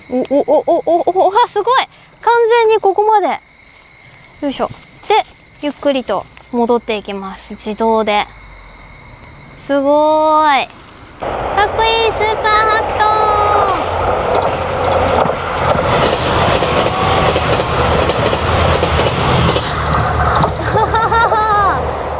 あ、すごい。完全にここまで。よいしょ。で、ゆっくりと戻っていきます。自動で。すごーい。かっこいいスーパーハクト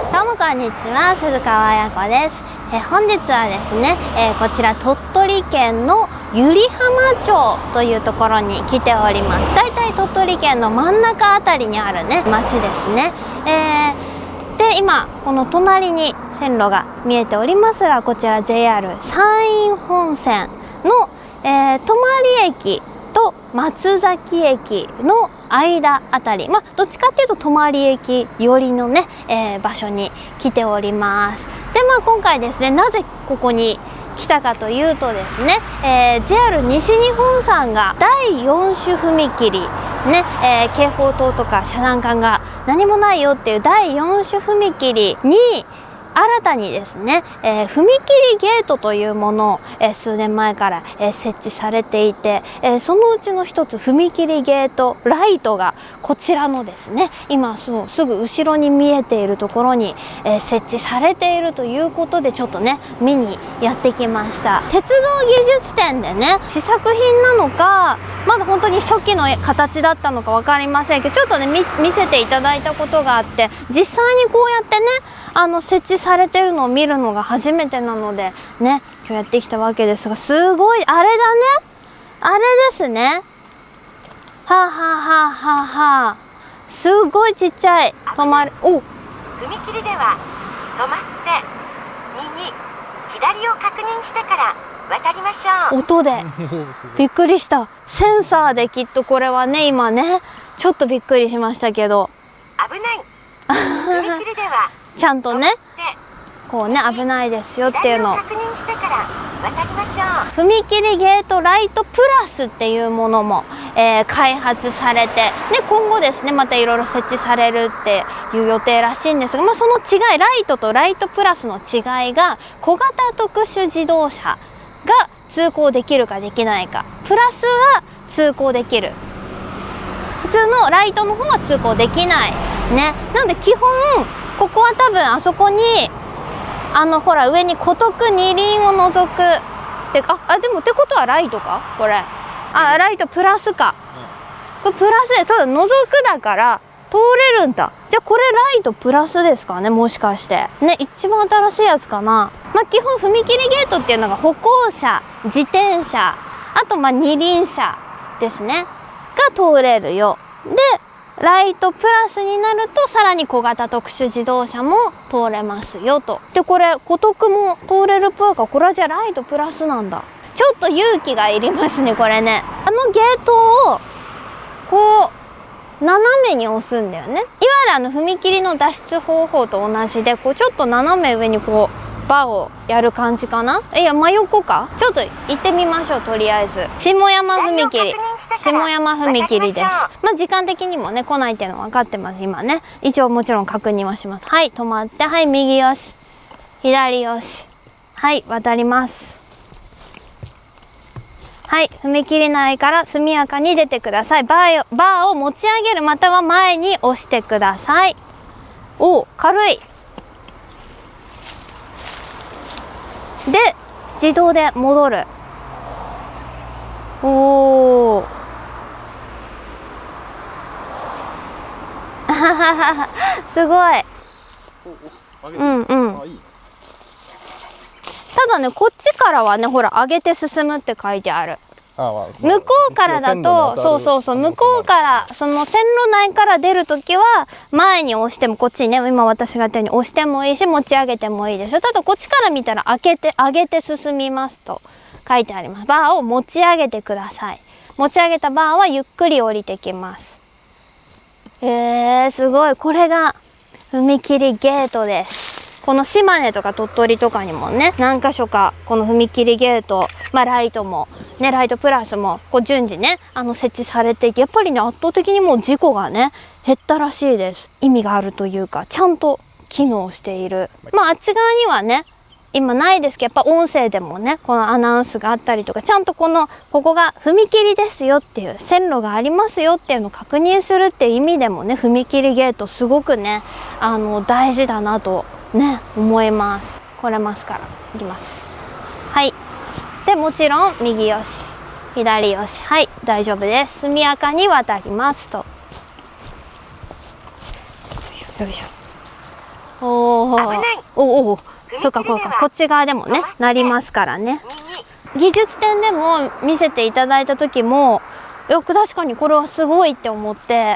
ーン。どうもこんにちは、鈴川彩子です。本日はですね、こちら鳥取県の湯梨浜町というところに来ております。だいたい鳥取県の真ん中あたりにあるね町ですね。で今この隣に線路が見えておりますが、こちら JR 山陰本線の、泊駅と松崎駅の間あたり、どっちかっていうと泊駅寄りのね、場所に来ております。で今回ですね、なぜここに来たかというとですね、JR 西日本さんが第4種踏切ね、警報灯とか遮断管が何もないよっていう第4種踏切に新たにですね、踏切ゲートというものを、数年前から、設置されていて、そのうちの一つ踏切ゲートライトがこちらのですね、今すぐ後ろに見えているところに、設置されているということで、ちょっとね見にやってきました。鉄道技術展でね、試作品なのかまだ本当に初期の形だったのか分かりませんけど、ちょっとね見せていただいたことがあって、実際にこうやってね設置されてるのを見るのが初めてなのでね、今日やってきたわけですが、すごいあれだね、あれですね。はあはあはあはあはあ、すごいちっちゃい止まる。お、踏切では止まって右左を確認してから渡りましょう。音でびっくりした。センサーできっとこれはね、今ねちょっとびっくりしましたけど、危ない踏切ではちゃんとねこうね危ないですよっていうのを確認してから渡りましょ踏切ゲートライトプラスっていうものも、開発されて、今後ですねまたいろいろ設置されるっていう予定らしいんですが、その違い、ライトとライトプラスの違いが、小型特殊自動車が通行できるかできないか、プラスは通行できる、普通のライトの方は通行できないね。なので基本ここは多分あそこにほら上に孤独二輪を除くってでもってことはライトかこれ。ライトプラスか、これプラスで、そうだ、除くだから通れるんだ。じゃあこれライトプラスですかね、もしかしてね。一番新しいやつかな。基本踏切ゲートっていうのが歩行者、自転車、あと二輪車ですねが通れるよ。でライトプラスになるとさらに小型特殊自動車も通れますよと。でこれ孤独も通れるっぽいから、これはじゃあライトプラスなんだ。ちょっと勇気がいりますねこれね。ゲートをこう斜めに押すんだよね。いわゆる踏切の脱出方法と同じで、こうちょっと斜め上にこうバーをやる感じかな。いや真横か。ちょっと行ってみましょう。とりあえず下山踏切、下山踏切です。時間的にもね来ないっていうの分かってます今ね。一応もちろん確認はします。はい、止まって、はい、右よし左よし、はい、渡ります。はい、踏切内から速やかに出てください。バーを持ち上げるまたは前に押してください。お、軽い。で自動で戻る。おーすごい。うんうん。ただね、こっちからはね、ほら上げて進むって書いてある。向こうからだと、そう向こうからその線路内から出るときは前に押しても、こっちにね今私が言ったように押してもいいし持ち上げてもいいでしょ。ただこっちから見たら上げて進みますと書いてあります。バーを持ち上げてください。持ち上げたバーはゆっくり降りてきます。すごい。これが踏切ゲートです。この島根とか鳥取とかにもね何箇所かこの踏切ゲート、ライトもね、ライトプラスもこう順次ね設置されていて、やっぱりね圧倒的にもう事故がね減ったらしいです。意味があるというか、ちゃんと機能している。あっち側にはね今ないですけど、やっぱ音声でもねこのアナウンスがあったりとか、ちゃんとここが踏切ですよっていう、線路がありますよっていうのを確認するっていう意味でもね、踏切ゲートすごくね大事だなとね思います。来れますから行きます。はい。でもちろん右よし左よし、はい大丈夫です。速やかに渡りますと。よいしょ。おーおお、そうかそうか、こっち側でもねなりますからね。技術展でも見せていただいた時も、確かにこれはすごいって思って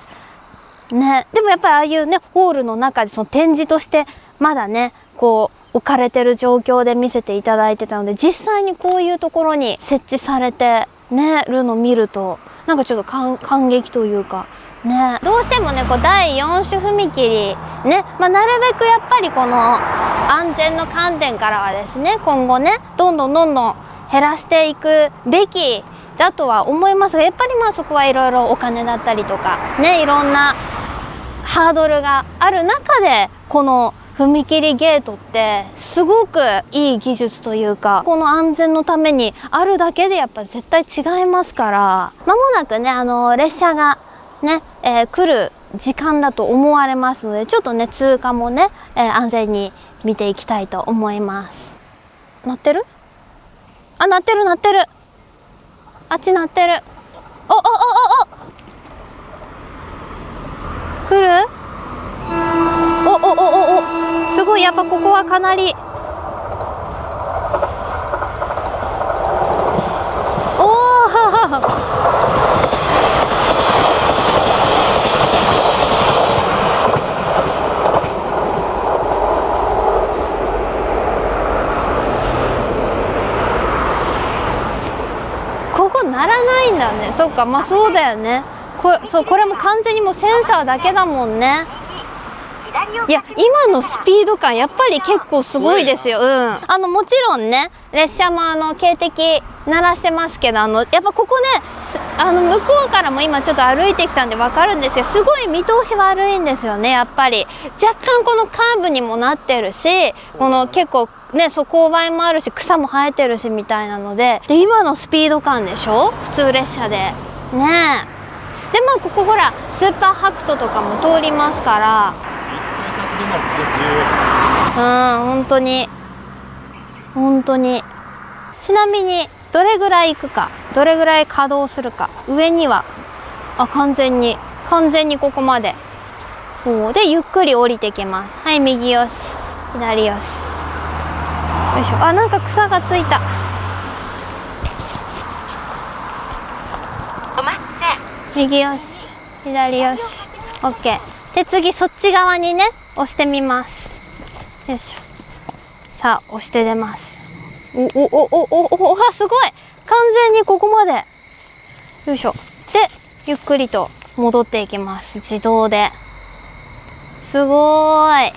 ね。でもやっぱりああいうねホールの中でその展示としてまだねこう置かれてる状況で見せていただいてたので、実際にこういうところに設置されてねるの見ると、なんかちょっと感激というかね、どうしてもねこう第4種踏切ね、なるべくやっぱりこの安全の観点からはですね、今後ねどんどん減らしていくべきだとは思いますが、やっぱりそこはいろいろお金だったりとかね、いろんなハードルがある中で、この踏切ゲートってすごくいい技術というか、この安全のためにあるだけでやっぱ絶対違いますから、間もなくね列車がね、来る時間だと思われますので、ちょっとね通過もね、安全に見ていきたいと思います。鳴ってる？あ、鳴ってる鳴ってる。あっち鳴ってる。お来る？おすごい、やっぱここはかなりここ鳴らないんだね。そっか、そうだよね。これも完全にもうセンサーだけだもんね。いや、今のスピード感やっぱり結構すごいですよ。もちろんね列車も警笛鳴らしてますけど、やっぱここね向こうからも今ちょっと歩いてきたんで分かるんですけど、すごい見通し悪いんですよね。やっぱり若干このカーブにもなってるし、この結構ね勾配もあるし草も生えてるしみたいなので、今のスピード感でしょ、普通列車でね。でここほらスーパーハクトとかも通りますから、本当に。ちなみにどれぐらい行くか、どれぐらい稼働するか、上には完全にここまででゆっくり降りてきます。はい、右よし左よし、よいしょ。なんか草がついた。右よし左よし、 OK で次そっち側にね押してみます。よいしょ。さあ押して出ます。すごい、完全にここまで。よいしょ。でゆっくりと戻っていきます、自動で。すごーい。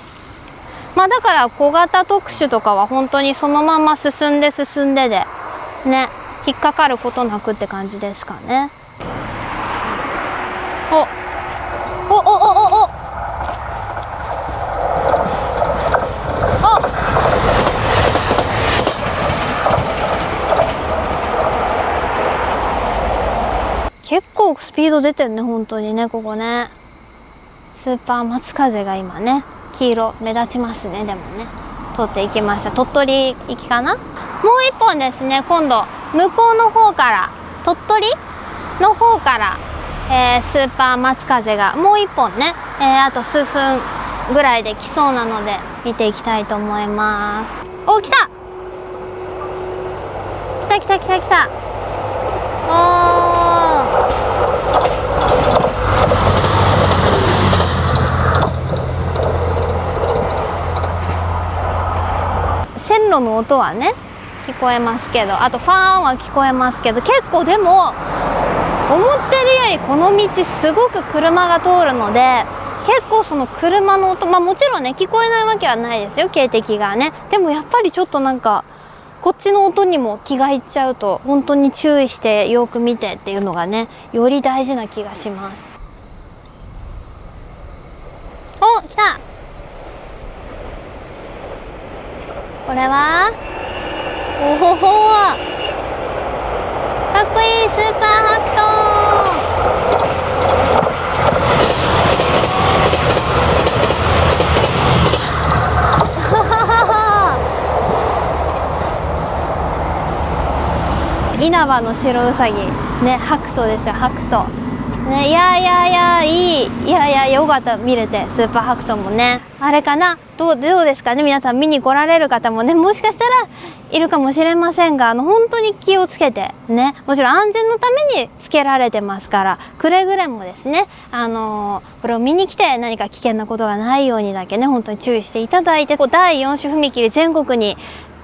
だから小型特殊とかは本当にそのまま進んででね、引っかかることなくって感じですかね。結構スピード出てるね、本当にね、ここね。スーパー松風が今ね、黄色目立ちますね。でもね、通っていきました。鳥取行きかな。もう一本ですね、今度向こうの方から、鳥取の方から、スーパー松風がもう一本ね、あと数分ぐらいで来そうなので見ていきたいと思います。来た線路の音はね聞こえますけど、あとファンは聞こえますけど、結構でも思ってるよりこの道すごく車が通るので、結構その車の音、もちろんね聞こえないわけはないですよ、警笛がね。でもやっぱりちょっとなんかこっちの音にも気がいっちゃうと、本当に注意してよく見てっていうのがね、より大事な気がします。来た。ここれはおほほー、かっこいいスーパーハクト稲葉の白ウサギね、ハクトですよ、ハクトね。いやいやよかった、見れて。スーパーハクトもね、あれかな、どうですかね、皆さん見に来られる方もね、もしかしたらいるかもしれませんが、本当に気をつけてね、もちろん安全のためにつけられてますから、くれぐれもですね、これを見に来て何か危険なことがないようにだけね、本当に注意していただいて、第4種踏切全国に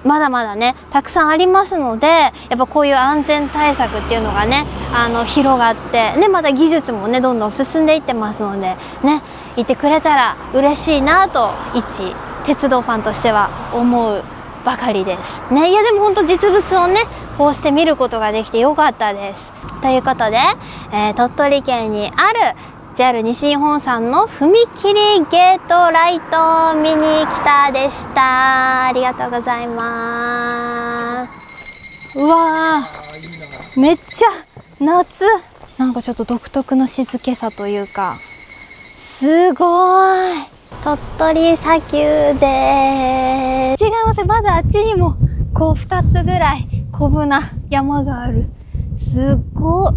まだまだねたくさんありますので、やっぱこういう安全対策っていうのがね広がってね、また技術もねどんどん進んでいってますのでね、いてくれたら嬉しいなと一鉄道ファンとしては思うばかりですね。いやでも本当実物をねこうして見ることができてよかったです。ということで、鳥取県にあるJR 西日本さんの踏切ゲートライトを見に来たでした。ありがとうございます。うわー、めっちゃ夏、なんかちょっと独特の静けさというか、すごい鳥取砂丘でーす。違います、まだあっちにもこう2つぐらいコブな山がある。すっごい。